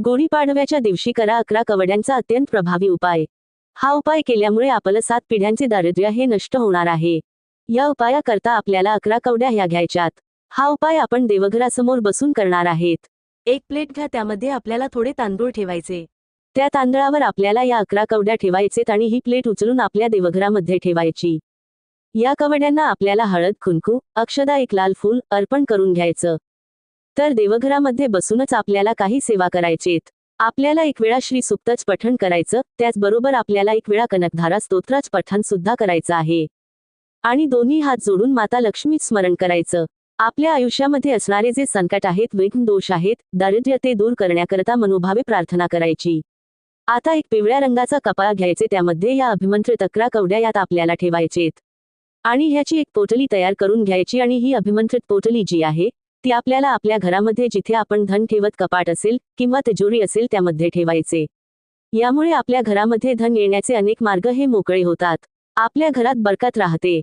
गुढीपाडव्याच्या दिवशी करा 11 कवड्यांचा अत्यंत प्रभावी उपाय। हा उपाय केल्यामुळे आपलं 7 पिढ्यांचे दारिद्र्य हे नष्ट होणार आहे। या उपायाकरता आपल्याला 11 कवड्या ह्या घ्यायच्यात। हा उपाय आपण देवघरासमोर बसून करणार आहेत। एक प्लेट घ्या, त्यामध्ये आपल्याला थोडे तांदूळ ठेवायचे। त्या तांदळावर आपल्याला या 11 कवड्या ठेवायचेत आणि ही प्लेट उचलून आपल्या देवघरामध्ये ठेवायची। या कवड्यांना आपल्याला हळद, कुंकू, अक्षदा, एक लाल फूल अर्पण करून घ्यायचं। तर देवघरामध्ये बसूनच आपल्याला काही सेवा करायचेत। आपल्याला एक वेळा श्री सुक्तच पठण करायचं, त्याचबरोबर आपल्याला एक वेळा कनकधारा स्तोत्रच पठण सुद्धा करायचं आहे। आणि दोन्ही हात जोडून माता लक्ष्मीच स्मरण करायचं। आपल्या आयुष्यामध्ये असणारे जे संकट आहेत, विघ्न दोष आहेत, दारिद्र्य ते दूर करण्याकरता मनोभावे प्रार्थना करायची। आता एक पिवळ्या रंगाचा कपाळ घ्यायचे, त्यामध्ये या अभिमंत्रित 11 कवड्या यात आपल्याला ठेवायचेत। आणि ह्याची एक पोटली तयार करून घ्यायची आणि ही अभिमंत्रित पोटली जी आहे ती आपल्याला आपल्या घरामध्ये जिथे आपण धन ठेवत कपाट असेल किंवा तिजोरी असेल त्यामध्ये ठेवायचे। यामुळे आपल्या घरामध्ये धन येण्याचे अनेक मार्ग हे मोकळे होतात। आपल्या घरात बरकत राहते।